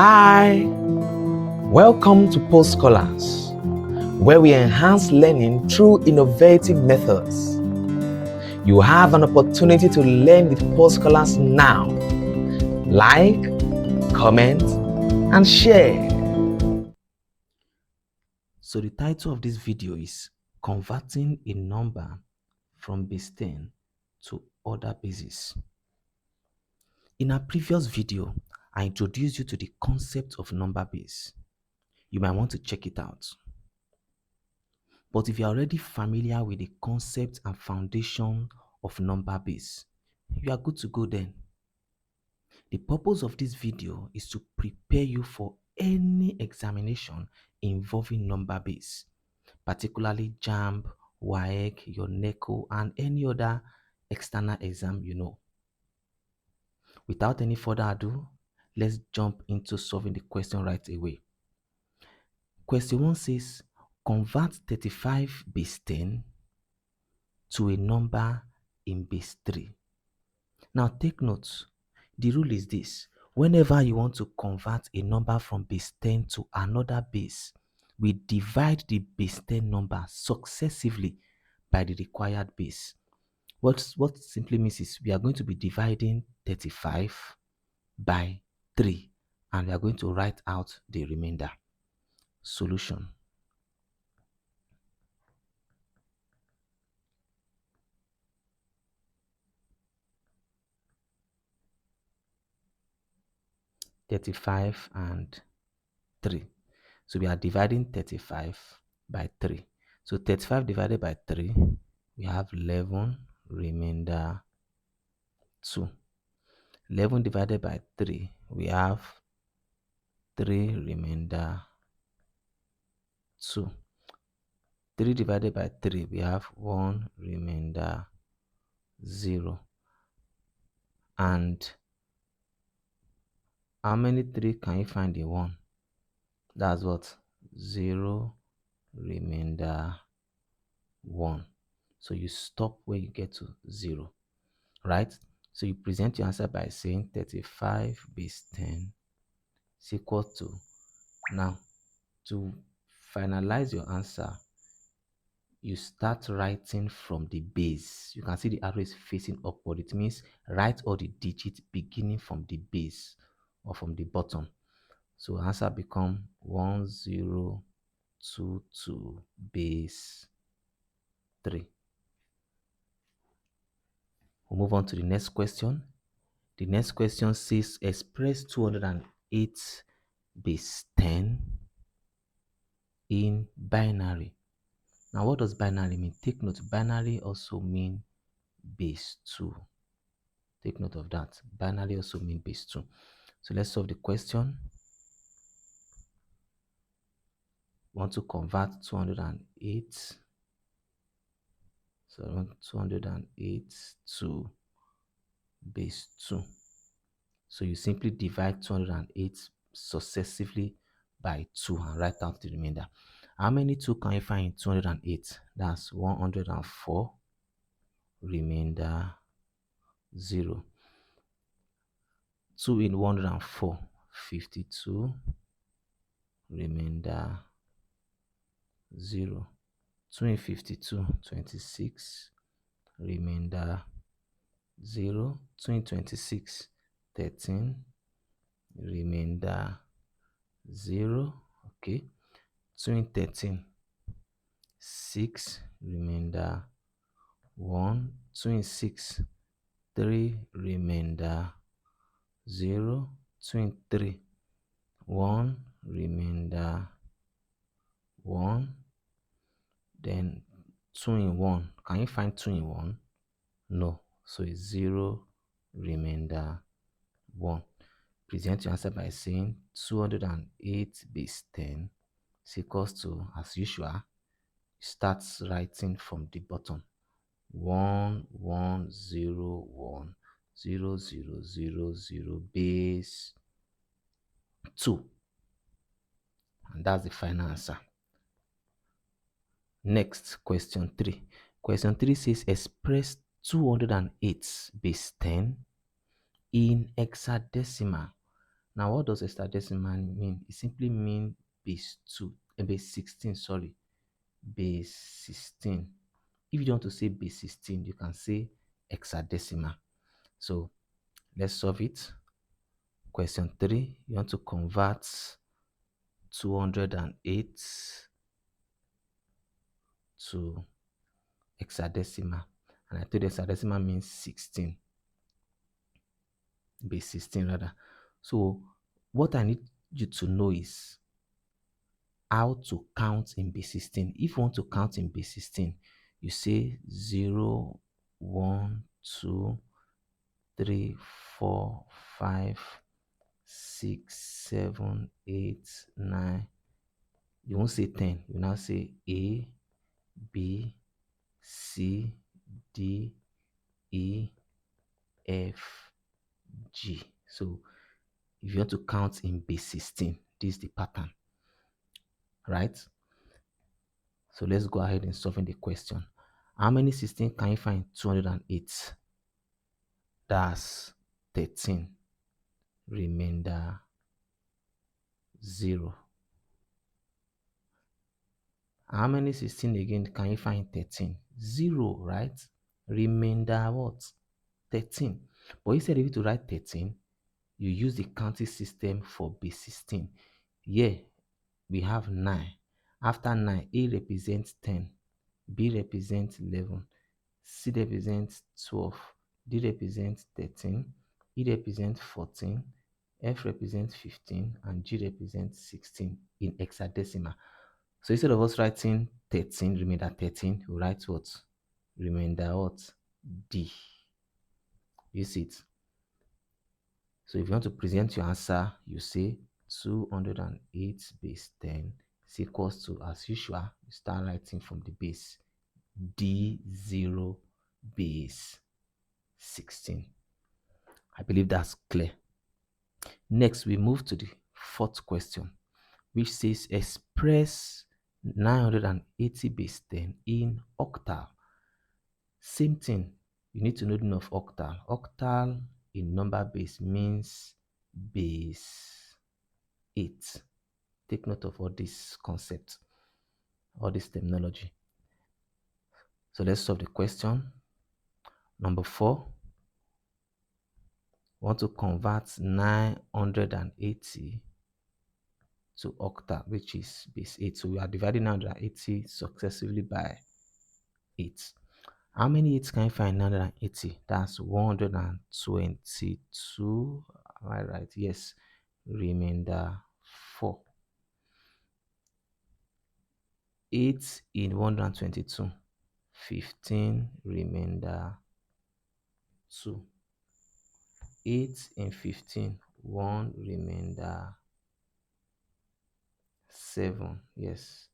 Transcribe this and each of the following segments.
Hi, welcome to Post Scholars, where we enhance learning through innovative methods. You have an opportunity to learn with Post Scholars now. Like, comment, and share. So the title of this video is Converting a Number from Base 10 to Other Bases. In our previous video, I introduced you to the concept of number base. You might want to check it out. But if you're already familiar with the concept and foundation of number base, you are good to go then. The purpose of this video is to prepare you for any examination involving number base, particularly Jamb, WAEC, your NECO, and any other external exam you know. Without any further ado, let's jump into solving the question right away. Question 1 says, convert 35 base 10 to a number in base 3. Now take note, the rule is this: whenever you want to convert a number from base 10 to another base, we divide the base 10 number successively by the required base. What simply means is we are going to be dividing 35 by 3 and we are going to write out the remainder. Solution. (35 and 3). So we are dividing 35 by 3. So 35 divided by 3, we have 11, remainder 2. 11 divided by 3, we have 3, remainder 2. 3 divided by 3, we have 1, remainder 0. And how many 3 can you find in 1? That's what? 0, remainder 1. So you stop where you get to 0, right? So you present your answer by saying 35 base 10 is equal to, now to finalize your answer, you start writing from the base. You can see the arrow is facing upward. It means write all the digits beginning from the base or from the bottom. So answer become 1022 base 3. We'll move on to the next question. The next question says express 208 base 10 in binary. Now what does binary mean? Take note, binary also mean base 2. Take note of that. Binary also mean base 2. So let's solve the question. We want to convert 208. So I want 208 to base 2. So you simply divide 208 successively by 2 and write out the remainder. How many 2 can you find in 208? That's 104, remainder 0. 2 in 104, 52, remainder 0. 2 in 52, 26, remainder 0. 2 in 26, 13, remainder 0. Okay. 2 in 13, 6, remainder 1. 2 in 6, 3, remainder 0. 2 in 3, 1, remainder 1. Then 2 in 1. Can you find 2 in 1? No. So it's 0, remainder 1. Present your answer by saying 208 base 10 is equals to, as usual, start writing from the bottom. 1101 0000 base 2. And that's the final answer. Next, question 3. Question 3 says express 208 base 10 in hexadecimal. Now, what does hexadecimal mean? It simply means base 2, base 16, sorry, base 16. If you don't want to say base 16, you can say hexadecimal. So let's solve it. Question 3, you want to convert 208 to hexadecimal. And I told you hexadecimal means 16. Base 16 rather. So what I need you to know is how to count in base 16. If you want to count in base 16, you say 0, 1, 2, 3, 4, 5, 6, 7, 8, 9. You won't say 10. You now say A, B, C, D, E, F, G. So if you want to count in base 16, this is the pattern, right? So let's go ahead and solving the question. How many 16 can you find 208? That's 13. Remainder 0. How many 16 again can you find 13? 0, right? Remainder what? 13. But instead of you to write 13, you use the counting system for base 16. Here we have 9. After 9, A represents 10, B represents 11, C represents 12, D represents 13, E represents 14, F represents 15, and G represents 16 in hexadecimal. So instead of us writing 13, remainder 13, we write what? Remainder what? D. You see it? So if you want to present your answer, you say 208 base 10 is equals to, as usual, you start writing from the base, D0 base 16. I believe that's clear. Next, we move to the fourth question, which says express 980 base 10 in octal. Same thing, you need to know the meaning of octal. Octal in number base means base 8. Take note of all this concept, all this terminology. So let's solve the question. Number 4, we want to convert 980 to octal, which is base 8. So we are dividing 980 successively by 8. How many 8s can you find 980? That's 122. Am I right? Yes. Remainder 4. 8 in 122. 15 remainder 2. 8 in 15. 1 remainder 7. Yes.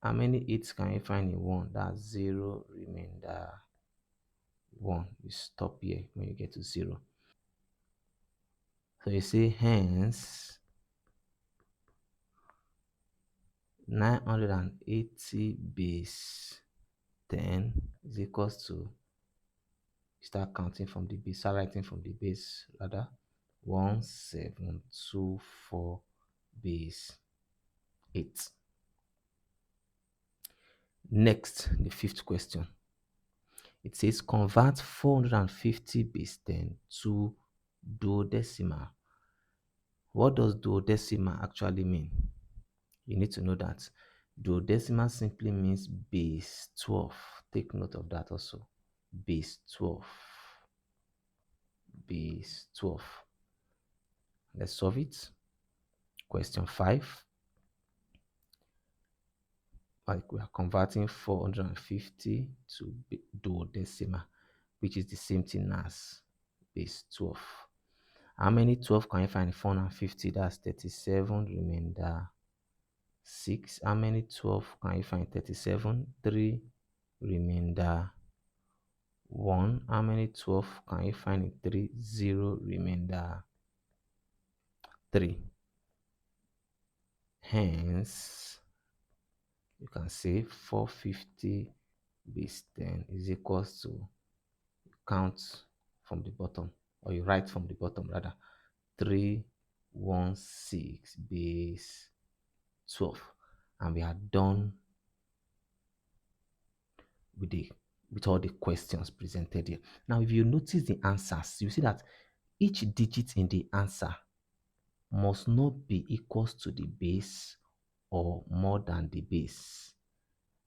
How many 8s can you find in 1? That's 0 remainder 1. You stop here when you get to 0. So you say hence 980 base 10 is equals to, start counting from the base, start writing from the base rather, 1724 base 8. Next, the fifth question. It says convert 450 base 10 to duodecimal. What does duodecimal actually mean? You need to know that duodecimal simply means base 12. Take note of that also. Base 12. Base 12. Let's solve it. Question 5. Like we are converting 450 to duodecimal, which is the same thing as base 12. How many 12 can you find in 450? That's 37 remainder 6. How many 12 can you find 37? 3 remainder 1. How many 12 can you find in 3? 0 remainder 3. Hence, you can say 450 base 10 is equals to, count from the bottom, or you write from the bottom rather, 3 16 base 12, and we are done with the with all the questions presented here. Now, if you notice the answers, you see that each digit in the answer must not be equals to the base or more than the base,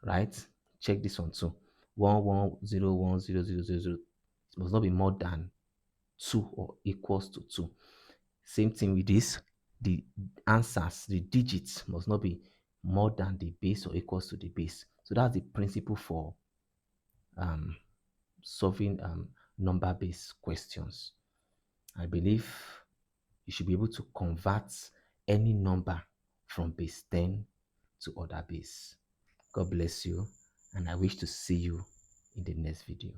right? Check this one too. 11010000. It must not be more than 2 or equals to 2. Same thing with this. The answers, the digits must not be more than the base or equals to the base. So that's the principle for solving number-based questions. I believe you should be able to convert any number from base 10 to other base. God bless you, and I wish to see you in the next video.